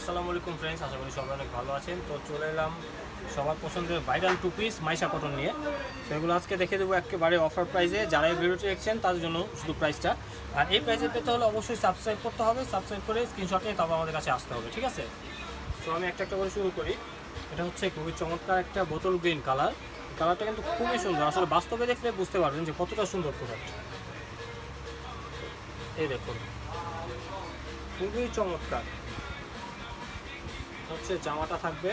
আসসালামু আলাইকুম ফ্রেন্ডস, আশা করি সবাই অনেক ভালো আছেন। তো চলে এলাম সবার পছন্দের viral two piece Maisha cotton নিয়ে। সেগুলো আজকে দেখে দেবো একেবারে অফার প্রাইসে। যারা এই ভিডিওটি দেখছেন তাদের জন্য শুধু প্রাইসটা। আর এই প্রাইসে পেতে হলে অবশ্যই সাবস্ক্রাইব করতে হবে, সাবস্ক্রাইব করে স্ক্রিনশট নিয়ে তারপর আমাদের কাছে আসতে হবে, ঠিক আছে? তো আমি একটা একটা করে শুরু করি। এটা হচ্ছে খুবই চমৎকার একটা বোতল গ্রিন কালার। কালারটা কিন্তু খুবই সুন্দর, আসলে বাস্তবে দেখলে বুঝতে পারবেন যে কতটা সুন্দর প্রোডাক্ট। এই দেখুন, খুবই চমৎকার হচ্ছে জামাটা থাকবে।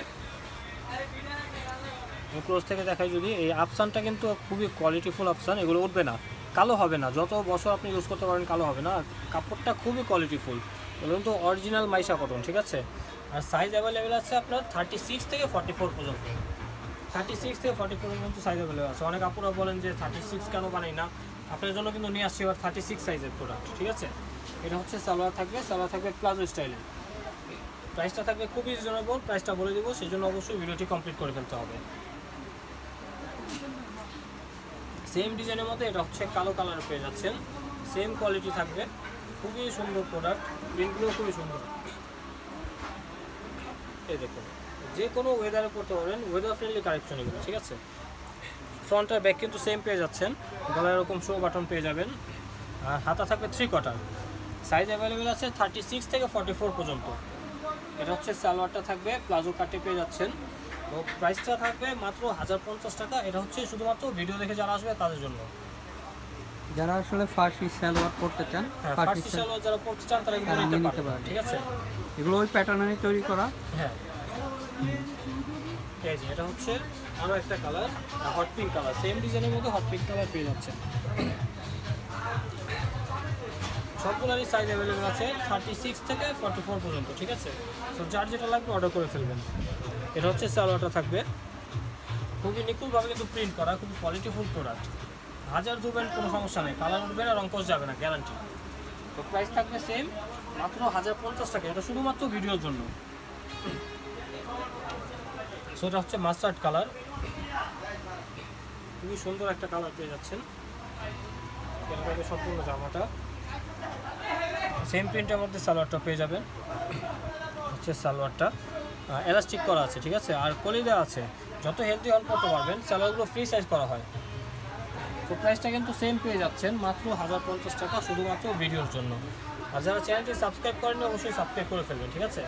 ক্লোজ থেকে দেখাই যদি, এই আফসানটা কিন্তু খুবই কোয়ালিটিফুল আফসান, এগুলো উঠবে না, কালো হবে না, যত বছর আপনি ইউজ করতে পারেন কালো হবে না। কাপড়টা খুবই কোয়ালিটিফুল, এগুলো কিন্তু অরিজিনাল মাইশা কটন, ঠিক আছে? আর সাইজ অ্যাভেলেবেল আছে আপনার 36 থেকে 44 পর্যন্ত। 36 থেকে 44 পর্যন্ত সাইজ অ্যাভেলেবেল আছে। অনেক আপুরা বলেন যে 36 কেন বানাই না, আপনার জন্য কিন্তু নিয়ে আসছি এবার 36 সাইজের প্রোডাক্ট, ঠিক আছে? এটা হচ্ছে সালোয়ার থাকবে প্লাজো স্টাইলের। প্রাইসটা থাকবে খুবই রিজনেবল, প্রাইসটা বলে দেবো, সেই জন্য অবশ্যই ভিডিওটি কমপ্লিট করে ফেলতে হবে। সেম ডিজাইনের মধ্যে এটা হচ্ছে কালো কালার পেয়ে যাচ্ছেন, সেম কোয়ালিটি থাকবে, খুবই সুন্দর প্রোডাক্ট, প্রিন্টগুলো খুবই সুন্দর। এই দেখুন, যে কোনো ওয়েদারে পড়তে পারবেন, ওয়েদার ফ্রেন্ডলি কালেকশন এগুলো, ঠিক আছে? ফ্রন্ট আর ব্যাক কিন্তু সেম পেয়ে যাচ্ছেন, গলায় এরকম শো বাটন পেয়ে যাবেন। আর হাতা থাকবে 3 কোয়ার্টার। সাইজ অ্যাভেলেবেল আছে 36 থেকে 44 পর্যন্ত। এটা হচ্ছে সালোয়ারটা থাকবে প্লাজো কাটে পেয়ে যাচ্ছেন। তো প্রাইসটা থাকবে মাত্র 1050 টাকা। এটা হচ্ছে শুধুমাত্র ভিডিও দেখে যারা আসবে তাদের জন্য, যারা আসলে ফার্সি সালোয়ার পড়তে চান, ফার্সি সালোয়ার যারা পড়তে চান তারা কিন্তু নিতে পারেন, ঠিক আছে? এগুলো ওই প্যাটার্নে তৈরি করা। হ্যাঁ, এই যে এটা হচ্ছে আরও একটা colour, hot pink colour, same ডিজাইনের মধ্যে হট পিঙ্ক কালার পেয়ে যাচ্ছেন। সবগুলোরই সাইজ অ্যাভেলেবেল আছে 36 থেকে 44 পর্যন্ত, ঠিক আছে? তো যার যেটা লাগবে অর্ডার করে ফেলবেন। এটা হচ্ছে সালোয়ারটা থাকবে, খুবই নিখুঁতভাবে কিন্তু প্রিন্ট করা, খুবই কোয়ালিটিফুল প্রোডাক্ট। হাজার ধুবেন কোনো সমস্যা নেই, কালার উঠবে না, রঙকশ যাবে না, গ্যারান্টি। তো প্রাইস থাকবে সেম, মাত্র 1050 টাকা। এটা শুধুমাত্র ভিডিওর জন্য। সো এটা হচ্ছে মাস্টার্ড কালার, খুবই সুন্দর একটা কালার পেয়ে যাচ্ছেন। এটা থাকবে সম্পূর্ণ জামাটা, সেম প্রিন্টের মধ্যে সালোয়ারটা পেয়ে যাবেন। হচ্ছে সালোয়ারটা এলাস্টিক করা আছে, ঠিক আছে? আর কলি দেওয়া আছে, যত হেলদি হন করতে পারবেন। সালোয়ারগুলো ফ্রি সাইজ করা হয়। তো প্রাইসটা কিন্তু সেম পেয়ে যাচ্ছেন, মাত্র 1050 টাকা, শুধুমাত্র ভিডিওর জন্য। আর যারা চ্যানেলটি সাবস্ক্রাইব করেননি অবশ্যই সাবস্ক্রাইব করে ফেলবেন, ঠিক আছে?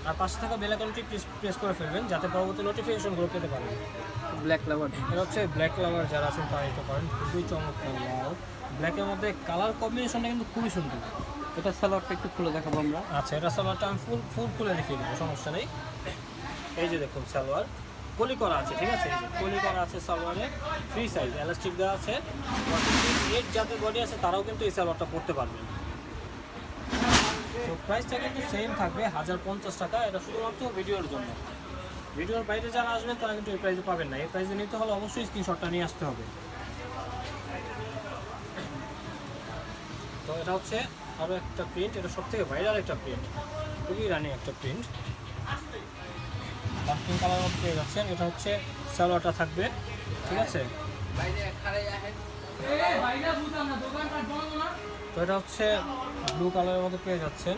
আর পাশে থাকা বেল আইকনটি প্রেস করে ফেলবেন যাতে পরবর্তী নোটিফিকেশনগুলো পেতে পারেন। ব্ল্যাক লাভার, এটা হচ্ছে ব্ল্যাক কালার, যারা আছেন তারা নিতে পারেন, খুবই চমৎকার। ব্ল্যাকের মধ্যে কালার কম্বিনেশনটা কিন্তু খুবই সুন্দর। এটা সালোয়ারটা একটু খুলে দেখাবো আমরা। আচ্ছা, এটা সালোয়ারটা আমি ফুল খুলে দেখিয়ে দেবো, সমস্যা নেই। এই যে দেখুন সালোয়ার কলি করা আছে, ঠিক আছে? এই যে কলি করা আছে সালোয়ারে, ফ্রি সাইজ এলাস্টিক দেওয়া আছে। 46 যাদের বডি আছে তারাও কিন্তু এই সালোয়ারটা পরতে পারবেন। তো প্রাইসটা কিন্তু সেম থাকবে 1050 টাকা। এটা শুধুমাত্র ভিডিওর জন্য। ভিডিওর বাইরে যারা আসবেন তারা কিন্তু এই প্রাইসে পাবেন না। এই প্রাইসে নিতে হলে অবশ্যই স্ক্রিনশটটা নিয়ে আসতে হবে। তো এটা হচ্ছে আরও একটা প্রিন্ট, এটা সব থেকে ভাইরাল একটা প্রিন্ট, খুবই রানি একটা প্রিন্ট। পিঙ্ক কালার মধ্যে পেয়ে যাচ্ছেন। এটা হচ্ছে সালোয়ারটা থাকবে, ঠিক আছে? তো এটা হচ্ছে ব্লু কালারের মধ্যে পেয়ে যাচ্ছেন,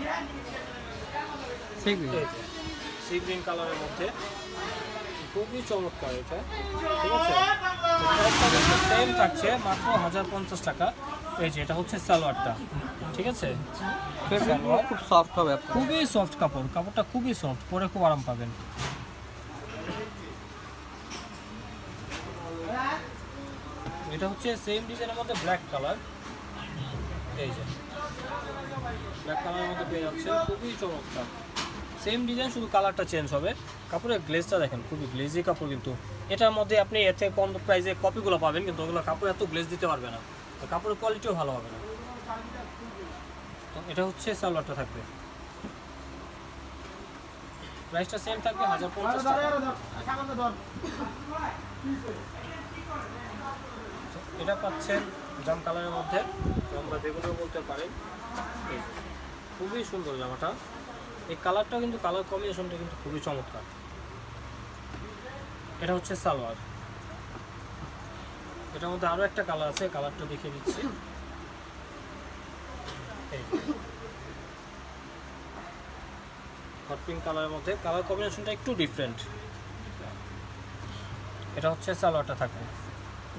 সি গ্রিন কালারের মধ্যে, খুবই চমৎকার এটা, ঠিক আছে? সেম থাকছে মাত্র 1050 টাকা। এই যে এটা হচ্ছে সালোয়ারটা, ঠিক আছে? খুব সফট হবে, খুবই সফট কাপড়, কাপড়টা খুবই সফট, পরে খুব আরাম পাবেন। এটা হচ্ছে সেম ডিজাইনের মধ্যে ব্ল্যাক কালার, এই যে ব্ল্যাক কালারের মধ্যে পেয়ে যাচ্ছে, খুবই চমৎকার। সেম ডিজাইন, শুধু কালারটা চেঞ্জ হবে। কাপড়ের গ্লেজটা দেখেন, খুবই গ্লেজি কাপড়। কিন্তু এটার মধ্যে আপনি এর থেকে কম প্রাইসে কপিগুলো পাবেন, কিন্তু ওগুলো কাপড় এত গ্লেজ দিতে পারবে না, তো কাপড়ের কোয়ালিটিও ভালো হবে না। তো এটা হচ্ছে সালোয়ারটা থাকবে, প্রাইসটা সেম থাকবে 1050 টাকা। এটা পাচ্ছেন জাম কালারের মধ্যে, আমরা বেগুনও বলতে পারেন। খুবই সুন্দর জামাটা, এই কালারটা কিন্তু, কালার কম্বিনেশনটা কিন্তু খুবই চমৎকার। এটা হচ্ছে সালোয়ার, এটার মধ্যে আরও একটা কালার আছে, কালারটা দেখিয়ে দিচ্ছি। এই হট পিঙ্ক কালারের মধ্যে, কালার কম্বিনেশনটা একটু ডিফারেন্ট। এটা হচ্ছে সালোয়ারটা থাকবে,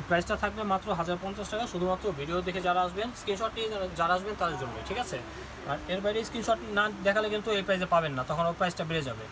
প্রাইসটা থাকবে মাত্র 1050 টাকা, শুধুমাত্র ভিডিও দেখে যারা আসবেন, স্ক্রিনশট নিয়ে যারা আসবেন তাদের জন্য, ঠিক আছে। আর এর বাইরে স্ক্রিনশট না দেখালে কিন্তু এই প্রাইসে পাবেন না, তখন ওর প্রাইসটা বেড়ে যাবে।